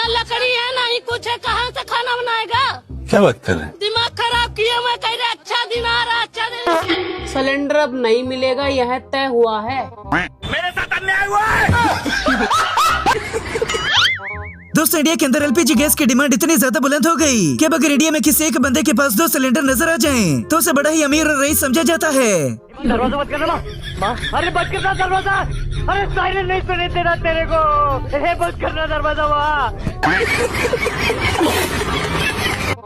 लकड़ी है नहीं कुछ है, कहाँ से खाना बनाएगा? क्या बात कर रहे हैं? दिमाग खराब किया, मैं कह रहा अच्छा दिन आ रहा, अच्छा दिन। सिलेंडर अब नहीं मिलेगा, यह तय हुआ है। मेरे साथ अन्याय हुआ है। दोस्तों, इंडिया के अंदर एलपीजी गैस की डिमांड इतनी ज्यादा बुलंद हो गई कि अब अगर इंडिया में किसी एक बंदे के पास 2 सिलेंडर नजर आ जाएं, तो उसे बड़ा ही अमीर और रईस समझा जाता है। दरवाजा बंद कर देना। अरे बंद करना दरवाजा। अरे साइलेंट नहीं सुने देना तेरे को। बंद करना दरवाजा वहाँ।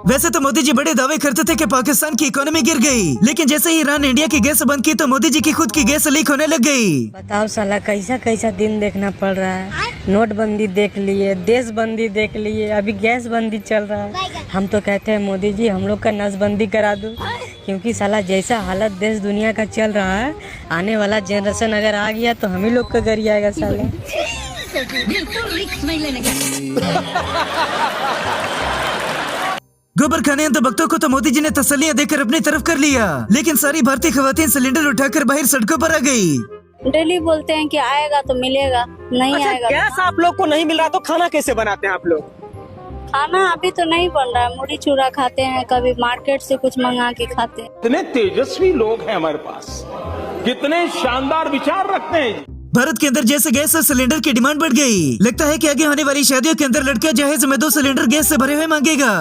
वैसे तो मोदी जी बड़े दावे करते थे कि पाकिस्तान की इकोनॉमी गिर गई, लेकिन जैसे ही ईरान ने इंडिया की गैस बंद की तो मोदी जी की खुद की गैस लीक होने लग गई। बताओ साला कैसा कैसा दिन देखना पड़ रहा है। नोटबंदी देख लिए, देशबंदी देख लिए, अभी गैस बंदी चल रहा है। हम तो कहते हैं मोदी जी हम लोग का नसबंदी करा दो, क्योंकि साला जैसा हालत देश दुनिया का चल रहा है, आने वाला जनरेशन अगर आ गया तो हम ही लोग का गर आएगा साला। गोबर खाने अंत भक्तों को तो मोदी जी ने तसल्लियां देकर अपनी तरफ कर लिया, लेकिन सारी भारतीय खवातीन सिलेंडर उठाकर बाहर सड़कों पर आ गई। डेली बोलते हैं कि आएगा तो मिलेगा, नहीं आएगा। गैस आप लोग को नहीं मिल रहा तो खाना कैसे बनाते हैं आप लोग? खाना अभी तो नहीं बन रहा है, मुड़ी चूड़ा खाते हैं, कभी मार्केट से कुछ मंगा के खाते हैं। कितने तेजस्वी लोग हैं हमारे पास, कितने शानदार विचार रखते हैं। भारत के अंदर जैसे गैस और सिलेंडर की डिमांड बढ़ गई, लगता है कि आगे होने वाली शादियों के अंदर लड़का जहेज में 2 सिलेंडर गैस से भरे हुए मांगेगा।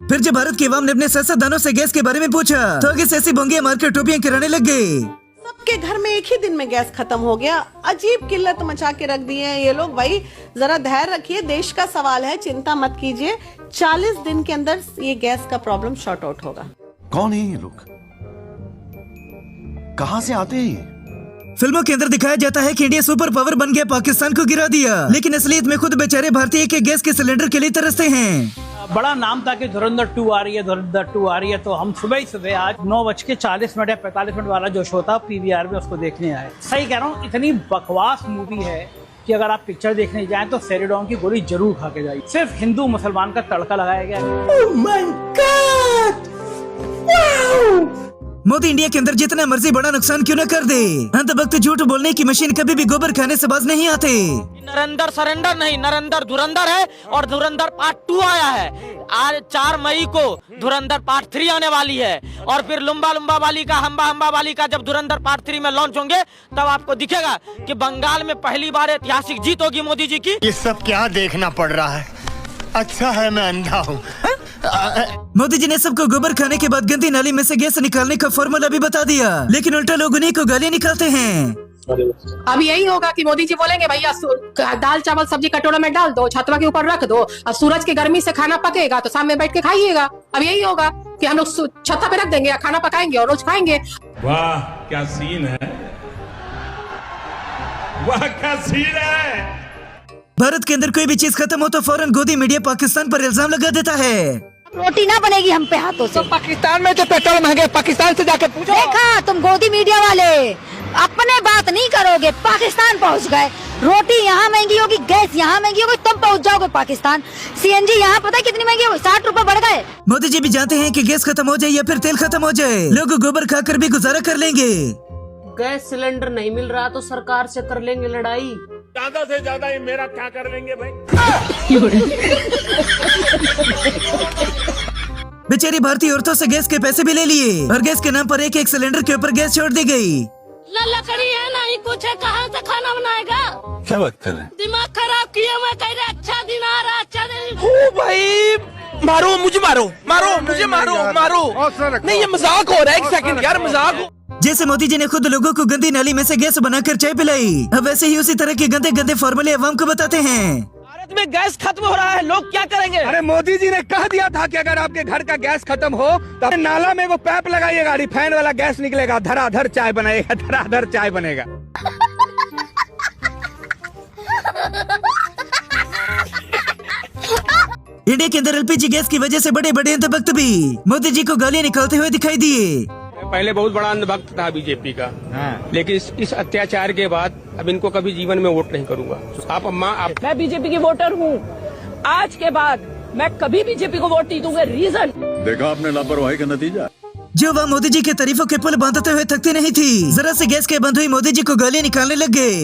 फिर जब भारत के अवाम ने अपने सियासतदानों से गैस के बारे में पूछा तो आगे से ऐसी बोंगियां मारकर टोपियां कराने लग गए। सबके घर में एक ही दिन में गैस खत्म हो गया। अजीब किल्लत मचा के रख दी है ये लोग। भाई जरा धैर्य रखिए, देश का सवाल है, चिंता मत कीजिए। 40 दिन के अंदर ये गैस का प्रॉब्लम शॉर्ट आउट होगा। कौन है ये लोग? कहाँ से आते हैं? फिल्मों के अंदर दिखाया जाता है कि इंडिया सुपर पावर बन गया, पाकिस्तान को गिरा दिया, लेकिन असलियत में खुद बेचारे भारतीय के गैस के सिलेंडर के लिए तरसते हैं। बड़ा नाम था कि धुरंधर 2 आ रही है, धुरंधर 2 आ रही है, तो हम सुबह आज 9:40 या 45 मिनट वाला जो शो था पीवीआर में उसको देखने आए। सही कह रहा हूँ, इतनी बकवास मूवी है कि अगर आप पिक्चर देखने जाएं तो सेरेडॉन की गोली जरूर खा के जाइए। सिर्फ हिंदू मुसलमान का तड़का लगाया गया है। Oh my God! Modi India के अंदर जितना मर्जी बड़ा नुकसान क्यों न कर दे, अंतभक्त झूठ बोलने की मशीन कभी भी गोबर खाने से बाज नहीं आते। नरेंद्र सरेंडर नहीं, नरेंद्र धुरंधर है और धुरंधर पार्ट 2 आया है। आज 4 मई को धुरंधर पार्ट 3 आने वाली है और फिर लुम्बा वाली का हम्बा वाली का जब धुरंधर पार्ट 3 में लॉन्च होंगे तब आपको दिखेगा कि बंगाल में पहली बार ऐतिहासिक जीत होगी मोदी जी की। ये सब क्या देखना पड़ रहा है? अच्छा है मैं अंधा हूँ। मोदी जी ने सबको गोबर खाने के बाद गंदी नाली में से गैस निकालने का फॉर्मूला भी बता दिया, लेकिन उल्टा लोग उन्हीं को गालियां निकालते हैं। अब यही होगा कि मोदी जी बोलेंगे भैया दाल चावल सब्जी कटोरा में डाल दो, छतवा के ऊपर रख दो, अब सूरज की गर्मी से खाना पकेगा तो सामने बैठ के खाइएगा। अब यही होगा कि हम लोग छत पे रख देंगे या खाना पकाएंगे और रोज खाएंगे। वाह क्या सीन है, वाह क्या सीन है। भारत के अंदर कोई भी चीज खत्म हो तो फौरन गोदी मीडिया पाकिस्तान पर इल्जाम लगा देता है। रोटी ना बनेगी हम पे हाथों से। तो पाकिस्तान में तो पेट्रोल महंगे, पाकिस्तान से जाके पूछो। देखा तुम गोदी मीडिया वाले अपने बात नहीं करोगे, पाकिस्तान पहुंच गए। रोटी यहाँ महंगी होगी, गैस यहाँ महंगी होगी, तुम पहुंच जाओगे पाकिस्तान। सीएनजी यहाँ पता है कितनी महंगी होगी, 60 रुपए बढ़ गए। मोदी जी भी जानते हैं कि गैस खत्म हो जाए या फिर तेल खत्म हो जाए, लोग गोबर खाकर भी गुजारा कर लेंगे। गैस सिलेंडर नहीं मिल रहा तो सरकार से कर लेंगे लड़ाई। ज्यादा से ज्यादा ये मेरा क्या कर लेंगे भाई। बेचारी भारतीय औरतों से गैस के पैसे भी ले लिए और गैस के नाम पर एक सिलेंडर के ऊपर गैस छोड़ दी गई। लकड़ी है नहीं कुछ है, कहाँ से खाना बनाएगा? क्या बात कर रहे हैं? दिमाग खराब किया, मैं कह रहा अच्छा दिन आ रहा, अच्छा दिन। ओ भाई मारो मुझे, मारो मुझे, मारो नहीं, ये मजाक हो रहा है। 1 सेकंड यार, मजाक हो। जैसे मोदी जी ने खुद लोगों को गंदी नाली में से गैस बनाकर चाय पिलाई, अब वैसे ही उसी तरह के गंदे गंदे फॉर्मूले अवाम को बताते हैं। भारत में गैस खत्म हो रहा है, लोग क्या करेंगे? अरे मोदी जी ने कह दिया था कि अगर आपके घर का गैस खत्म हो तो नाला में वो पैप लगाइएगा, रिफाइन वाला गैस निकलेगा, धराधर चाय बनाएगा, धराधर चाय बनेगा। इंडिया के अंदर एलपीजी गैस की वजह से बड़े बड़े अंधभक्त भी मोदी जी को गालियां निकालते हुए दिखाई दिए। पहले बहुत बड़ा अंधभक्त था बीजेपी का, लेकिन इस अत्याचार के बाद अब इनको कभी जीवन में वोट नहीं करूंगा। मैं बीजेपी की वोटर हूँ। आज के बाद मैं कभी बीजेपी को वोट नहीं दूंगा। रीजन देखा आपने लापरवाही का नतीजा। जो वह मोदी जी के तारीफों के पुल बांधते हुए थकती नहीं थी, जरा से गैस के बंद हुई मोदी जी को गालियां निकालने लग गए।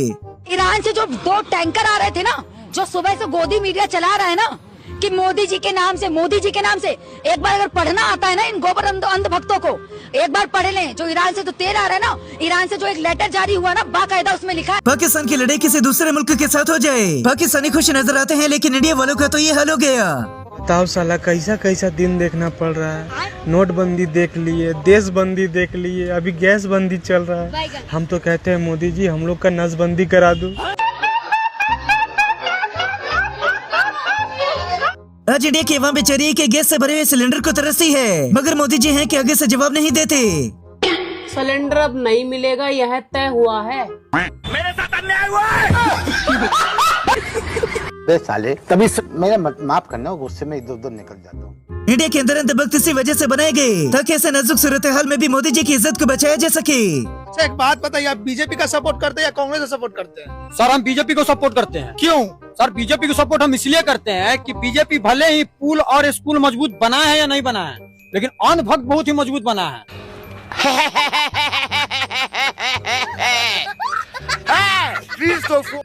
ईरान से जो 2 टैंकर आ रहे थे ना, जो सुबह से गोदी मीडिया चला रहा है ना कि मोदी जी के नाम से, एक बार अगर पढ़ना आता है ना इन गोबर अंध भक्तों को, एक बार पढ़ लें। जो ईरान से तो तेल आ रहा है ना, ईरान से जो एक लेटर जारी हुआ ना, बाकायदा उसमें लिखा है पाकिस्तान की लड़ाई किसी दूसरे मुल्क के साथ हो जाए, पाकिस्तानी खुश नजर आते हैं, लेकिन इंडिया वालों का तो ये हाल हो गया। बताओ साला कैसा दिन देखना पड़ रहा है। नोटबंदी देख लिए, देशबंदी देख लिए, अभी गैस बंदी चल रहा है। हम तो कहते हैं मोदी जी हम लोग का नसबंदी करा दो। आज इंडिया की अवाम बेचारी के गैस से भरे हुए सिलेंडर को तरसती है, मगर मोदी जी हैं कि आगे से जवाब नहीं देते। सिलेंडर अब नहीं मिलेगा, यह तय हुआ है। मेरे साथ अन्याय हुआ है। साले तभी मेरा माफ करना, गुस्से में इधर उधर निकल जाता हूँ। इंडिया के अंदर अंधभक्त इसी वजह से बनाए गए ताकि ऐसे नाजुक सूरत हाल में भी मोदी जी की इज्जत को बचाया जा सके। एक बात बताइए, आप बीजेपी का सपोर्ट करते हैं या कांग्रेस का सपोर्ट करते हैं? सर हम बीजेपी को सपोर्ट करते हैं। क्यों? सर बीजेपी को सपोर्ट हम इसलिए करते हैं कि बीजेपी भले ही पुल और स्कूल मजबूत बना है या नहीं बना है, लेकिन अंधभक्त बहुत ही मजबूत बना है।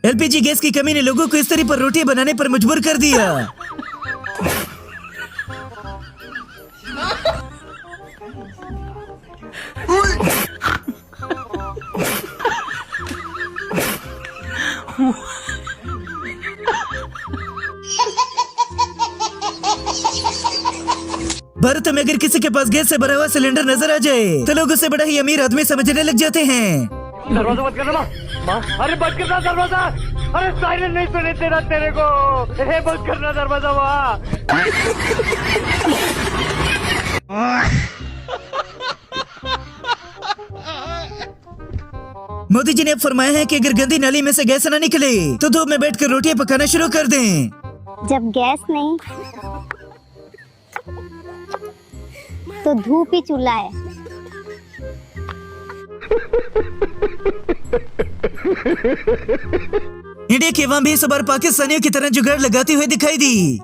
एलपीजी गैस की कमी ने लोगों को इस तरह पर रोटी बनाने पर मजबूर कर दिया। भारत में अगर किसी के पास गैस से भरा हुआ सिलेंडर नजर आ जाए तो लोग उसे बड़ा ही अमीर आदमी समझने लग जाते हैं। दरवाजा बंद करना। अरे बंद करना दरवाजा। अरे साइरन नहीं सुने तेरा तेरे को। बंद करना दरवाजा वहाँ। मोदी जी ने अब फरमाया है कि अगर गंदी नाली में से गैस न निकले तो धूप में बैठकर रोटियां पकाना शुरू कर दें। जब गैस नहीं तो धूप ही चूल्हा है। इंडिया की अवाम भी इस बार पाकिस्तानियों की तरह जुगाड़ लगाती हुई दिखाई दी।